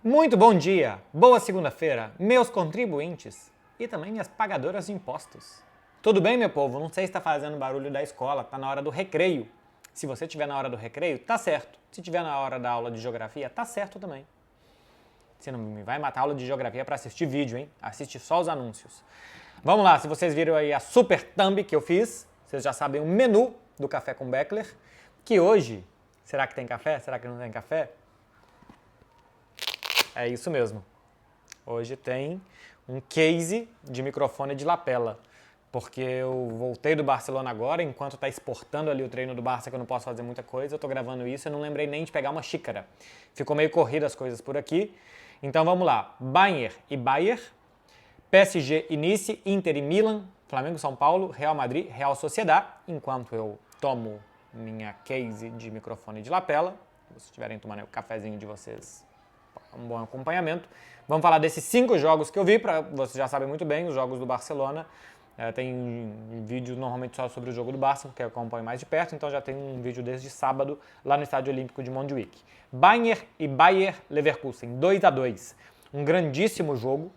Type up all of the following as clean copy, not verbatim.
Muito bom dia, boa segunda-feira, meus contribuintes e também minhas pagadoras de impostos. Tudo bem, meu povo? Não sei se está fazendo barulho da escola, está na hora do recreio. Se você estiver na hora do recreio, tá certo. Se estiver na hora da aula de geografia, tá certo também. Você não me vai matar a aula de geografia para assistir vídeo, hein? Assiste só os anúncios. Vamos lá, se vocês viram aí a super thumb que eu fiz, vocês já sabem o menu do Café com Beckler, que hoje, será que tem café? Será que não tem café? É isso mesmo. Hoje tem um case de microfone de lapela, porque eu voltei do Barcelona agora, enquanto está exportando ali o treino do Barça, que eu não posso fazer muita coisa, eu estou gravando isso, eu não lembrei nem de pegar uma xícara. Ficou meio corrida as coisas por aqui. Então vamos lá, Bayern e Bayer, PSG e Nice, Inter e Milan, Flamengo e São Paulo, Real Madrid, Real Sociedad, enquanto eu tomo minha case de microfone de lapela. Se vocês estiverem tomando o cafezinho de vocês, um bom acompanhamento. Vamos falar desses 5 jogos que eu vi, vocês já sabem muito bem, os jogos do Barcelona. Tem vídeo normalmente só sobre o jogo do Barça, que eu acompanho mais de perto, então já tem um vídeo desde sábado lá no Estádio Olímpico de Montjuic. Bayern e Bayer Leverkusen, 2-2. Um grandíssimo jogo.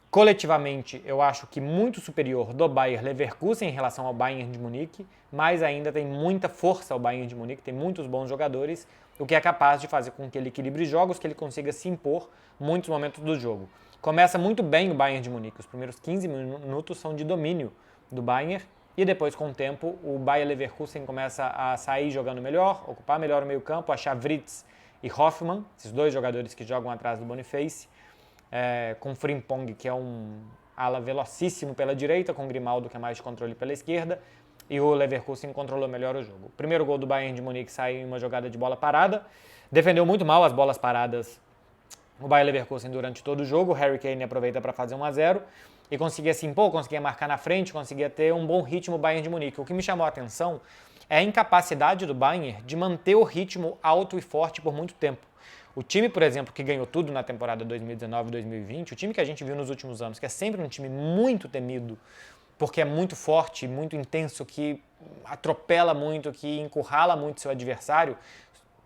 Coletivamente, eu acho que muito superior do Bayer Leverkusen em relação ao Bayern de Munique, mas ainda tem muita força o Bayern de Munique, tem muitos bons jogadores, o que é capaz de fazer com que ele equilibre jogos, que ele consiga se impor muitos momentos do jogo. Começa muito bem o Bayern de Munique, os primeiros 15 minutos são de domínio do Bayern, e depois, com o tempo, o Bayer Leverkusen começa a sair jogando melhor, ocupar melhor o meio-campo, achar Writz e Hoffmann, esses dois jogadores que jogam atrás do Boniface, com Frimpong, que é um ala velocíssimo pela direita, com Grimaldo, que é mais de controle pela esquerda, e o Leverkusen controlou melhor o jogo. O primeiro gol do Bayern de Munique sai em uma jogada de bola parada, defendeu muito mal as bolas paradas o Bayer Leverkusen durante todo o jogo, o Harry Kane aproveita para fazer 1-0 e conseguia se impor, conseguia marcar na frente, conseguia ter um bom ritmo o Bayern de Munique. O que me chamou a atenção é a incapacidade do Bayern de manter o ritmo alto e forte por muito tempo. O time, por exemplo, que ganhou tudo na temporada 2019-2020, o time que a gente viu nos últimos anos, que é sempre um time muito temido, porque é muito forte, muito intenso, que atropela muito, que encurrala muito seu adversário,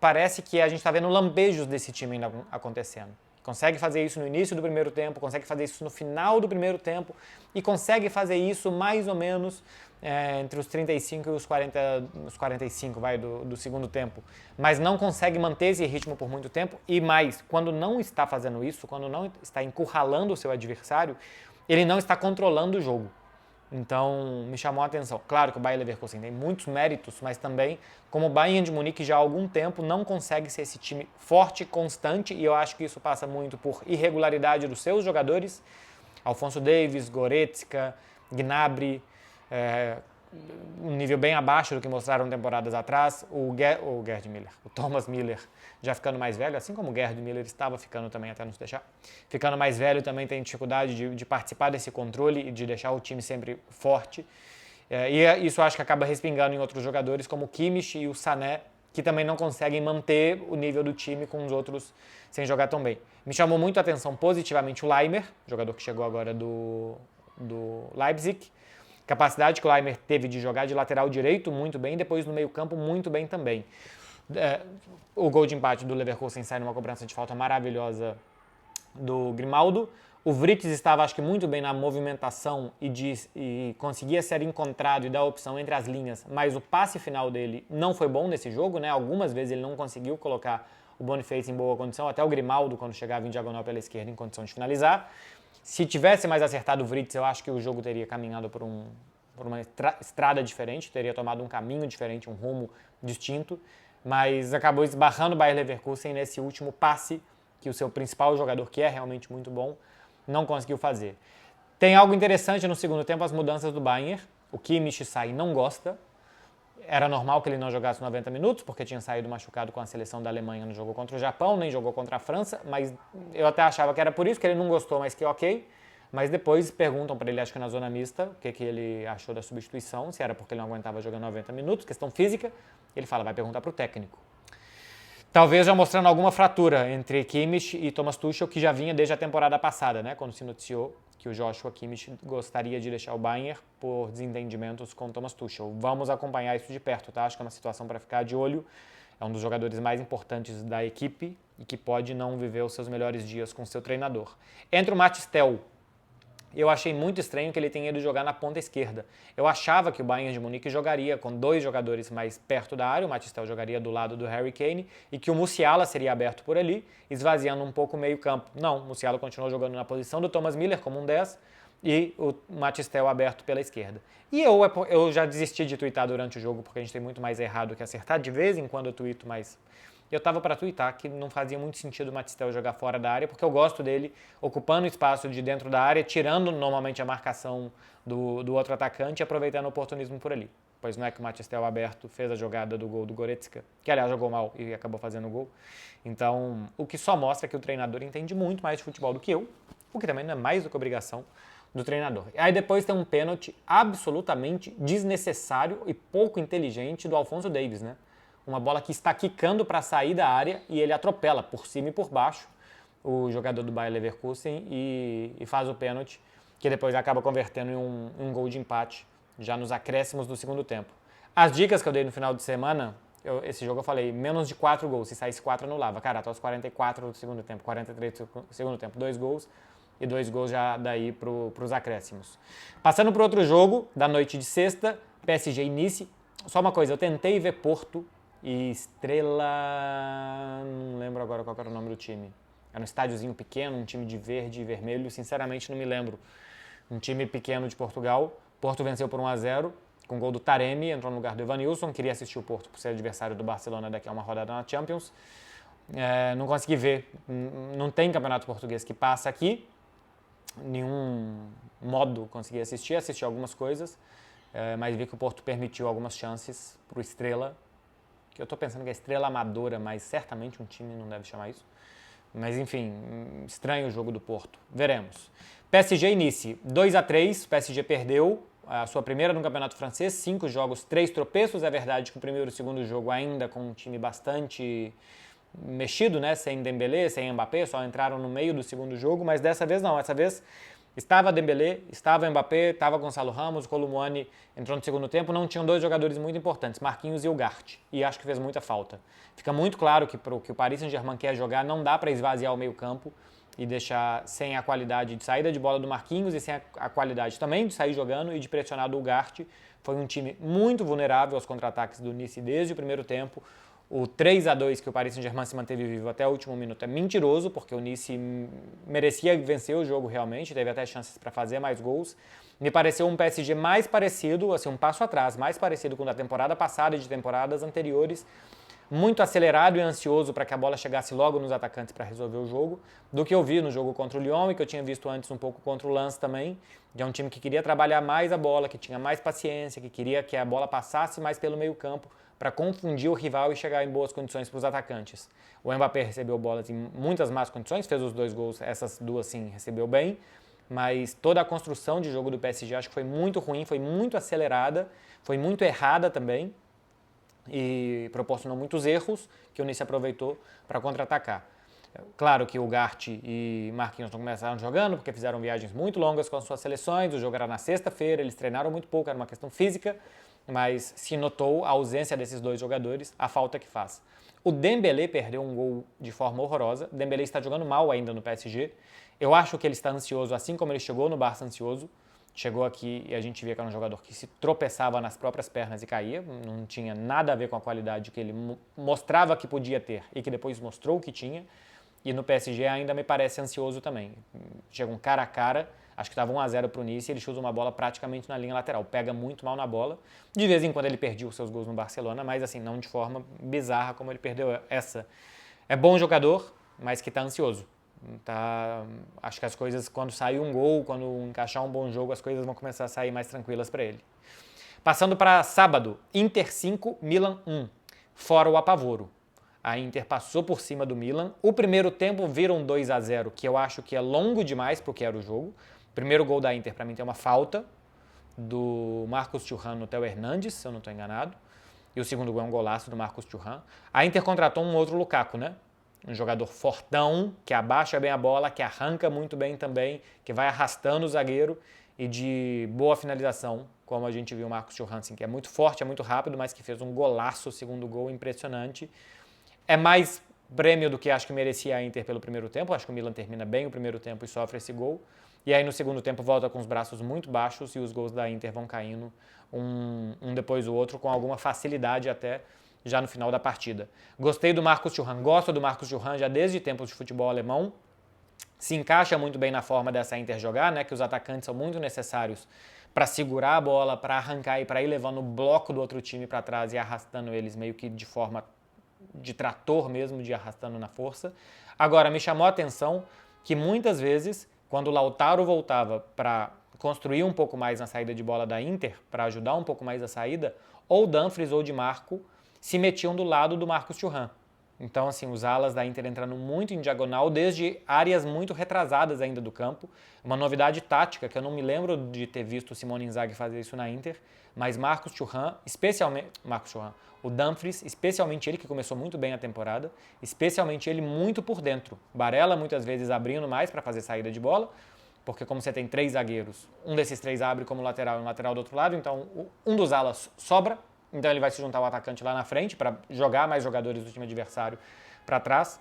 parece que a gente está vendo lambejos desse time ainda acontecendo. Consegue fazer isso no início do primeiro tempo, consegue fazer isso no final do primeiro tempo e consegue fazer isso mais ou menos entre os 35 e os 45 do segundo tempo. Mas não consegue manter esse ritmo por muito tempo e mais, quando não está fazendo isso, quando não está encurralando o seu adversário, ele não está controlando o jogo. Então, me chamou a atenção. Claro que o Bayer Leverkusen tem muitos méritos, mas também, como o Bayern de Munique já há algum tempo não consegue ser esse time forte, constante, e eu acho que isso passa muito por irregularidade dos seus jogadores. Alphonso Davies, Goretzka, Gnabry, um nível bem abaixo do que mostraram temporadas atrás. O Gerd Müller, o Thomas Müller, já ficando mais velho, assim como o Gerd Müller estava ficando também, até nos deixar. Ficando mais velho também tem dificuldade de participar desse controle e de deixar o time sempre forte. E isso acho que acaba respingando em outros jogadores, como o Kimmich e o Sané, que também não conseguem manter o nível do time com os outros sem jogar tão bem. Me chamou muito a atenção positivamente o Laimer, jogador que chegou agora do Leipzig. Capacidade que o Laimer teve de jogar de lateral direito muito bem, depois no meio-campo muito bem também. O gol de empate do Leverkusen sai numa cobrança de falta maravilhosa do Grimaldo. O Writz estava, acho que, muito bem na movimentação e conseguia ser encontrado e dar opção entre as linhas, mas o passe final dele não foi bom nesse jogo, né? Algumas vezes ele não conseguiu colocar o Boniface em boa condição, até o Grimaldo, quando chegava em diagonal pela esquerda, em condição de finalizar. Se tivesse mais acertado o Writz, eu acho que o jogo teria caminhado por uma estrada diferente, teria tomado um caminho diferente, um rumo distinto, mas acabou esbarrando o Bayer Leverkusen nesse último passe que o seu principal jogador, que é realmente muito bom, não conseguiu fazer. Tem algo interessante no segundo tempo, as mudanças do Bayern. O Kimmich sai e não gosta. Era normal que ele não jogasse 90 minutos, porque tinha saído machucado com a seleção da Alemanha no jogo contra o Japão, nem jogou contra a França, mas eu até achava que era por isso, que ele não gostou, mas que ok. Mas depois perguntam para ele, acho que na zona mista, o que ele achou da substituição, se era porque ele não aguentava jogar 90 minutos, questão física. Ele fala, vai perguntar para o técnico. Talvez já mostrando alguma fratura entre Kimmich e Thomas Tuchel, que já vinha desde a temporada passada, né, quando se noticiou que o Joshua Kimmich gostaria de deixar o Bayern por desentendimentos com Thomas Tuchel. Vamos acompanhar isso de perto, tá? Acho que é uma situação para ficar de olho. É um dos jogadores mais importantes da equipe e que pode não viver os seus melhores dias com seu treinador. Entra o Matistel. Eu achei muito estranho que ele tenha ido jogar na ponta esquerda. Eu achava que o Bayern de Munique jogaria com 2 jogadores mais perto da área, o Matistel jogaria do lado do Harry Kane e que o Musiala seria aberto por ali, esvaziando um pouco o meio campo. Não, o Musiala continuou jogando na posição do Thomas Müller como um 10 e o Matistel aberto pela esquerda. E eu já desisti de twittar durante o jogo porque a gente tem muito mais errado que acertar. De vez em quando eu twito, mas eu tava para twittar que não fazia muito sentido o Matistel jogar fora da área, porque eu gosto dele ocupando o espaço de dentro da área, tirando normalmente a marcação do outro atacante e aproveitando o oportunismo por ali. Pois não é que o Matistel aberto fez a jogada do gol do Goretzka, que aliás jogou mal e acabou fazendo o gol. Então, o que só mostra que o treinador entende muito mais de futebol do que eu, o que também não é mais do que obrigação do treinador. Aí depois tem um pênalti absolutamente desnecessário e pouco inteligente do Alphonso Davies, né? Uma bola que está quicando para sair da área e ele atropela por cima e por baixo o jogador do Bayer Leverkusen e faz o pênalti, que depois acaba convertendo em um gol de empate, já nos acréscimos do segundo tempo. As dicas que eu dei no final de semana, esse jogo eu falei, menos de 4 gols, se saísse 4 anulava. Cara, até os 44 do segundo tempo, 43 do segundo tempo, 2 gols e 2 gols já daí para os acréscimos. Passando para outro jogo, da noite de sexta, PSG e Nice. Só uma coisa, eu tentei ver Porto e Estrela... não lembro agora qual era o nome do time. Era um estádiozinho pequeno, um time de verde e vermelho, sinceramente não me lembro. Um time pequeno de Portugal. Porto venceu por 1-0, com gol do Taremi, entrou no lugar do Evanilson. Queria assistir o Porto por ser adversário do Barcelona daqui a uma rodada na Champions. Não consegui ver, não tem campeonato português que passa aqui. Nenhum modo consegui assisti algumas coisas, mas vi que o Porto permitiu algumas chances para o Estrela, que eu estou pensando que é Estrela Amadora, mas certamente um time não deve chamar isso. Mas enfim, estranho o jogo do Porto. Veremos. PSG e Nice, 2-3, o PSG perdeu a sua primeira no Campeonato Francês, 5 jogos, 3 tropeços. É verdade que o primeiro e o segundo jogo ainda com um time bastante mexido, né? Sem Dembélé, sem Mbappé, só entraram no meio do segundo jogo, mas dessa vez não, essa vez estava Dembélé, estava Mbappé, estava Gonçalo Ramos, o Kolo Muani entrou no segundo tempo, não tinham 2 jogadores muito importantes, Marquinhos e Ugarte, e acho que fez muita falta. Fica muito claro que para o que o Paris Saint-Germain quer jogar, não dá para esvaziar o meio campo e deixar sem a qualidade de saída de bola do Marquinhos e sem a qualidade também de sair jogando e de pressionar do Ugarte. Foi um time muito vulnerável aos contra-ataques do Nice desde o primeiro tempo. O 3-2 que o Paris Saint-Germain se manteve vivo até o último minuto é mentiroso, porque o Nice merecia vencer o jogo realmente, teve até chances para fazer mais gols. Me pareceu um PSG mais parecido, assim, um passo atrás, mais parecido com o da temporada passada e de temporadas anteriores, muito acelerado e ansioso para que a bola chegasse logo nos atacantes para resolver o jogo, do que eu vi no jogo contra o Lyon e que eu tinha visto antes um pouco contra o Lens também, de um time que queria trabalhar mais a bola, que tinha mais paciência, que queria que a bola passasse mais pelo meio campo para confundir o rival e chegar em boas condições para os atacantes. O Mbappé recebeu bolas em muitas más condições, fez os 2 gols, essas 2 sim recebeu bem, mas toda a construção de jogo do PSG acho que foi muito ruim, foi muito acelerada, foi muito errada também, e proporcionou muitos erros que o Nice aproveitou para contra-atacar. Claro que o Ugarte e Marquinhos não começaram jogando porque fizeram viagens muito longas com as suas seleções, o jogo era na sexta-feira, eles treinaram muito pouco, era uma questão física, mas se notou a ausência desses 2 jogadores, a falta que faz. O Dembélé perdeu um gol de forma horrorosa, o Dembélé está jogando mal ainda no PSG, eu acho que ele está ansioso, assim como ele chegou no Barça ansioso. Chegou aqui e a gente via que era um jogador que se tropeçava nas próprias pernas e caía, não tinha nada a ver com a qualidade que ele mostrava que podia ter e que depois mostrou que tinha. E no PSG ainda me parece ansioso também. Chega um cara a cara, acho que estava 1-0 para o Nice e ele chuta uma bola praticamente na linha lateral. Pega muito mal na bola. De vez em quando ele perdia os seus gols no Barcelona, mas assim, não de forma bizarra como ele perdeu essa. É bom jogador, mas que está ansioso. Acho que as coisas, quando sair um gol, quando encaixar um bom jogo, as coisas vão começar a sair mais tranquilas para ele. Passando para sábado, Inter 5, Milan 1, fora o apavoro. A Inter passou por cima do Milan. O primeiro tempo vira um 2-0, que eu acho que é longo demais para o que era o jogo. O primeiro gol da Inter, para mim, tem uma falta do Marcos Thuram no Theo Hernandes, se eu não estou enganado. E o segundo gol é um golaço do Marcos Thuram. A Inter contratou um outro Lukaku, né? Um jogador fortão, que abaixa bem a bola, que arranca muito bem também, que vai arrastando o zagueiro e de boa finalização, como a gente viu o Marcos Thuram, que é muito forte, é muito rápido, mas que fez um golaço, o segundo gol impressionante. É mais prêmio do que acho que merecia a Inter pelo primeiro tempo. Acho que o Milan termina bem o primeiro tempo e sofre esse gol. E aí no segundo tempo volta com os braços muito baixos e os gols da Inter vão caindo um depois do outro com alguma facilidade até já no final da partida. Gostei do Marcos Thuram, gosto do Marcos Thuram já desde tempos de futebol alemão. Se encaixa muito bem na forma dessa Inter jogar, né? Que os atacantes são muito necessários para segurar a bola, para arrancar e para ir levando o bloco do outro time para trás e arrastando eles meio que de forma de trator mesmo, de arrastando na força. Agora, me chamou a atenção que muitas vezes, quando o Lautaro voltava para construir um pouco mais na saída de bola da Inter, para ajudar um pouco mais a saída, ou Dumfries ou Di Marco se metiam do lado do Marcos Thuram. Então, assim, os alas da Inter entrando muito em diagonal, desde áreas muito retrasadas ainda do campo. Uma novidade tática, que eu não me lembro de ter visto o Simone Inzaghi fazer isso na Inter, mas Marcos Thuram, o Dumfries, especialmente ele, que começou muito bem a temporada, especialmente ele muito por dentro. Barella muitas vezes abrindo mais para fazer saída de bola, porque como você tem 3 zagueiros, um desses 3 abre como lateral e um lateral do outro lado, então um dos alas sobra, então ele vai se juntar ao atacante lá na frente para jogar mais jogadores do time adversário para trás.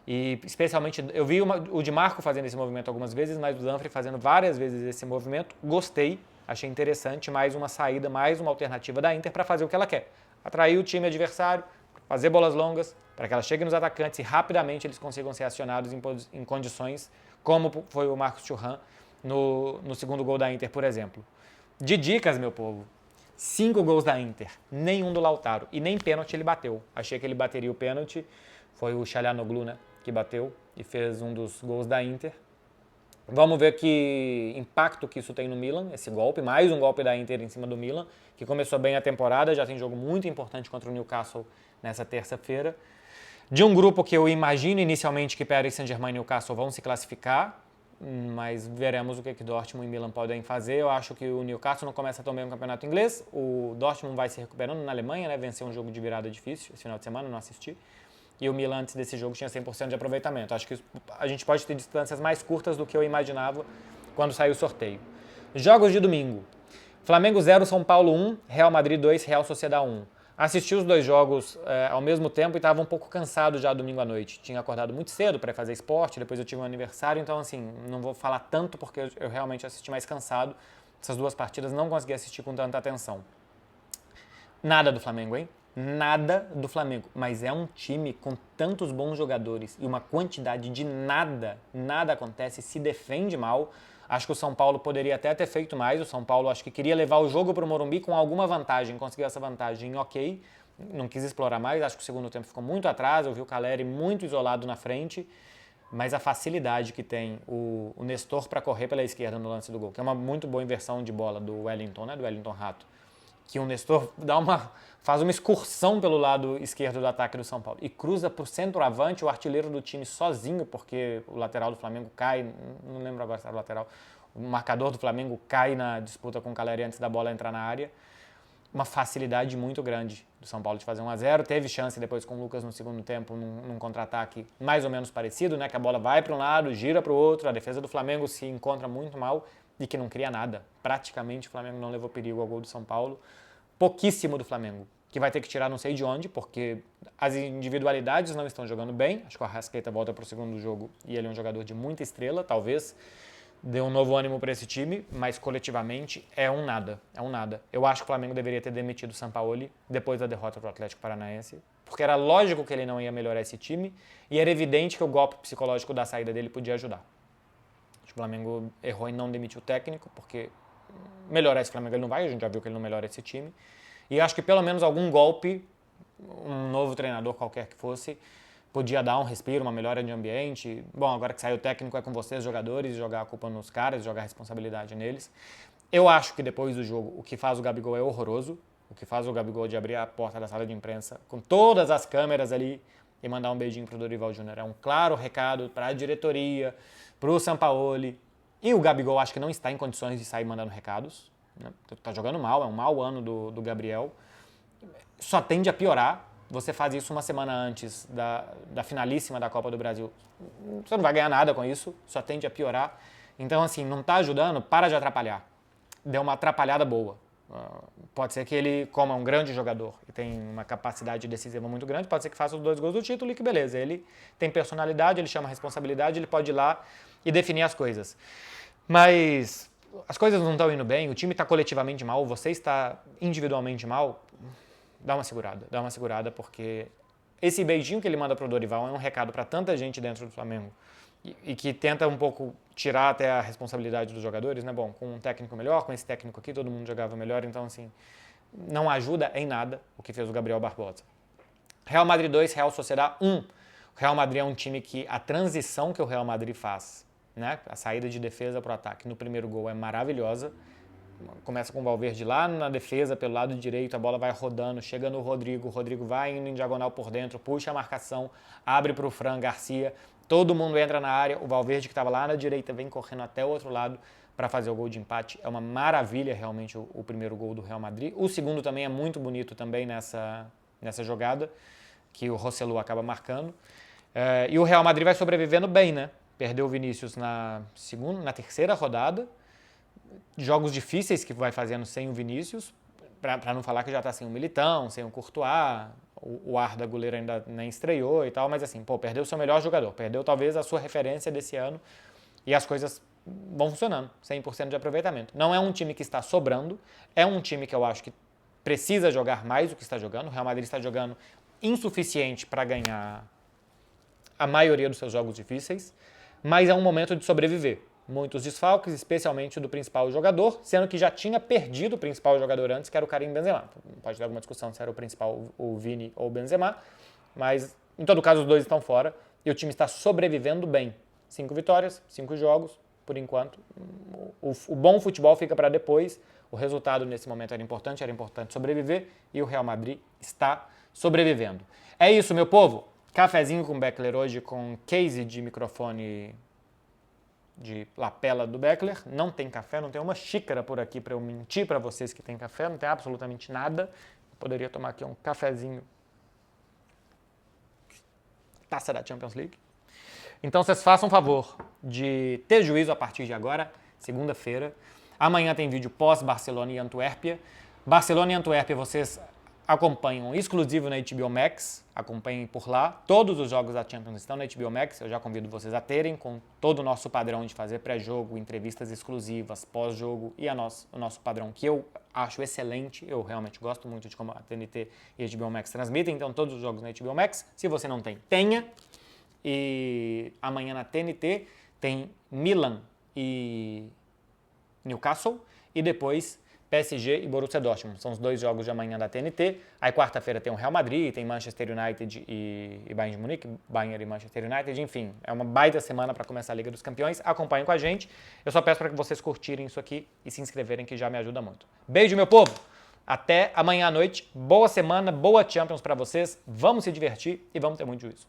E especialmente, eu vi o Di Marco fazendo esse movimento algumas vezes, mas o Dumfries fazendo várias vezes esse movimento. Gostei, achei interessante, mais uma saída, mais uma alternativa da Inter para fazer o que ela quer. Atrair o time adversário, fazer bolas longas, para que ela chegue nos atacantes e rapidamente eles consigam ser acionados em condições como foi o Marcos Thuram no segundo gol da Inter, por exemplo. De dicas, meu povo, 5 gols da Inter, nenhum do Lautaro e nem pênalti ele bateu. Achei que ele bateria o pênalti, foi o Çalhanoğlu, né, que bateu e fez um dos gols da Inter. Vamos ver que impacto que isso tem no Milan, esse golpe, mais um golpe da Inter em cima do Milan, que começou bem a temporada, já tem jogo muito importante contra o Newcastle nessa terça-feira. De um grupo que eu imagino inicialmente que Paris Saint-Germain e Newcastle vão se classificar, mas veremos o que Dortmund e Milan podem fazer. Eu acho que o Newcastle não começa tão bem no campeonato inglês, o Dortmund vai se recuperando na Alemanha, né? Venceu um jogo de virada difícil esse final de semana, não assisti. E o Milan antes desse jogo tinha 100% de aproveitamento. Acho que a gente pode ter distâncias mais curtas do que eu imaginava quando saiu o sorteio. Jogos de domingo. Flamengo 0, São Paulo 1, Real Madrid 2, Real Sociedad 1. Assisti os dois jogos ao mesmo tempo e estava um pouco cansado já domingo à noite. Tinha acordado muito cedo para fazer esporte, depois eu tive um aniversário, então assim, não vou falar tanto porque eu realmente assisti mais cansado. Essas duas partidas não consegui assistir com tanta atenção. Nada do Flamengo, hein? Nada do Flamengo. Mas é um time com tantos bons jogadores e uma quantidade de nada acontece, se defende mal. Acho que o São Paulo poderia até ter feito mais. O São Paulo acho que queria levar o jogo para o Morumbi com alguma vantagem. Conseguiu essa vantagem, ok. Não quis explorar mais. Acho que o segundo tempo ficou muito atrás. Eu vi o Caleri muito isolado na frente. Mas a facilidade que tem o Nestor para correr pela esquerda no lance do gol, que é uma muito boa inversão de bola do Wellington, né? Do Wellington Rato. Que o Nestor faz uma excursão pelo lado esquerdo do ataque do São Paulo e cruza para o centroavante, o artilheiro do time sozinho, porque o lateral do Flamengo cai, não lembro agora se era o lateral, o marcador do Flamengo cai na disputa com o Caleri antes da bola entrar na área. Uma facilidade muito grande do São Paulo de fazer 1-0. Teve chance depois com o Lucas no segundo tempo, num contra-ataque mais ou menos parecido, né? Que a bola vai para um lado, gira para o outro, a defesa do Flamengo se encontra muito mal e que não cria nada. Praticamente o Flamengo não levou perigo ao gol do São Paulo. Pouquíssimo do Flamengo, que vai ter que tirar não sei de onde, porque as individualidades não estão jogando bem. Acho que o Arrascaeta volta para o segundo jogo e ele é um jogador de muita estrela, talvez dê um novo ânimo para esse time, mas coletivamente é um nada. Eu acho que o Flamengo deveria ter demitido o Sampaoli depois da derrota para o Atlético Paranaense, porque era lógico que ele não ia melhorar esse time e era evidente que o golpe psicológico da saída dele podia ajudar. Acho que o Flamengo errou em não demitir o técnico, porque melhorar esse Flamengo ele não vai, a gente já viu que ele não melhora esse time. E acho que pelo menos algum golpe, um novo treinador qualquer que fosse, podia dar um respiro, uma melhora de ambiente. Bom, agora que saiu o técnico é com vocês, jogadores, jogar a culpa nos caras, jogar a responsabilidade neles. Eu acho que depois do jogo, o que faz o Gabigol é horroroso. O que faz o Gabigol de abrir a porta da sala de imprensa com todas as câmeras ali e mandar um beijinho pro Dorival Júnior. É um claro recado para a diretoria, pro Sampaoli. E o Gabigol acho que não está em condições de sair mandando recados. Né? Tá jogando mal, é um mau ano do Gabriel. Só tende a piorar. Você faz isso uma semana antes da finalíssima da Copa do Brasil. Você não vai ganhar nada com isso, só tende a piorar. Então, assim, não tá ajudando, para de atrapalhar. Deu uma atrapalhada boa. Pode ser que ele, como é um grande jogador e tem uma capacidade decisiva muito grande, pode ser que faça os 2 gols do título e que beleza. Ele tem personalidade, ele chama responsabilidade, ele pode ir lá e definir as coisas. Mas as coisas não estão indo bem, o time está coletivamente mal, você está individualmente mal, dá uma segurada, porque esse beijinho que ele manda pro Dorival é um recado para tanta gente dentro do Flamengo e que tenta um pouco tirar até a responsabilidade dos jogadores, né? Bom, com um técnico melhor, com esse técnico aqui, todo mundo jogava melhor, então assim, não ajuda em nada o que fez o Gabriel Barbosa. Real Madrid 2, Real Sociedad 1. O Real Madrid é um time que a transição que o Real Madrid faz, né? A saída de defesa para o ataque no primeiro gol é maravilhosa. Começa com o Valverde lá na defesa, pelo lado direito, a bola vai rodando, chega no Rodrigo, o Rodrigo vai indo em diagonal por dentro, puxa a marcação, abre para o Fran Garcia, todo mundo entra na área, o Valverde que estava lá na direita vem correndo até o outro lado para fazer o gol de empate. É uma maravilha realmente o primeiro gol do Real Madrid. O segundo também é muito bonito também nessa jogada, que o Rossellu acaba marcando. E o Real Madrid vai sobrevivendo bem, né? Perdeu o Vinícius na terceira rodada, jogos difíceis que vai fazendo sem o Vinícius, para não falar que já está sem o Militão, sem o Courtois, o Arda goleiro ainda nem estreou e tal, mas assim, perdeu o seu melhor jogador, perdeu talvez a sua referência desse ano e as coisas vão funcionando, 100% de aproveitamento. Não é um time que está sobrando, é um time que eu acho que precisa jogar mais do que está jogando, o Real Madrid está jogando insuficiente para ganhar a maioria dos seus jogos difíceis, mas é um momento de sobreviver. Muitos desfalques, especialmente do principal jogador, sendo que já tinha perdido o principal jogador antes, que era o Karim Benzema. Pode ter alguma discussão se era o principal o Vini ou o Benzema, mas em todo caso os dois estão fora e o time está sobrevivendo bem. 5 vitórias, 5 jogos, por enquanto. O bom futebol fica para depois, o resultado nesse momento era importante sobreviver e o Real Madrid está sobrevivendo. É isso, meu povo. Cafezinho com Beckler hoje com case de microfone de lapela do Beckler. Não tem café, não tem uma xícara por aqui para eu mentir para vocês que tem café, não tem absolutamente nada. Eu poderia tomar aqui um cafezinho, taça da Champions League. Então vocês façam um favor de ter juízo a partir de agora, segunda-feira. Amanhã tem vídeo pós-Barcelona e Antuérpia. Barcelona e Antuérpia vocês acompanham exclusivo na HBO Max, acompanhem por lá. Todos os jogos da Champions estão na HBO Max, eu já convido vocês a terem, com todo o nosso padrão de fazer pré-jogo, entrevistas exclusivas, pós-jogo e o nosso padrão que eu acho excelente, eu realmente gosto muito de como a TNT e a HBO Max transmitem, então todos os jogos na HBO Max. Se você não tem, tenha. E amanhã na TNT tem Milan e Newcastle e depois PSG e Borussia Dortmund. São os 2 jogos de amanhã da TNT. Aí quarta-feira tem o Real Madrid, tem Manchester United e Bayern de Munique, Bayern e Manchester United, enfim. É uma baita semana para começar a Liga dos Campeões. Acompanhem com a gente. Eu só peço para que vocês curtirem isso aqui e se inscreverem, que já me ajuda muito. Beijo, meu povo! Até amanhã à noite. Boa semana, boa Champions para vocês. Vamos se divertir e vamos ter muito juízo.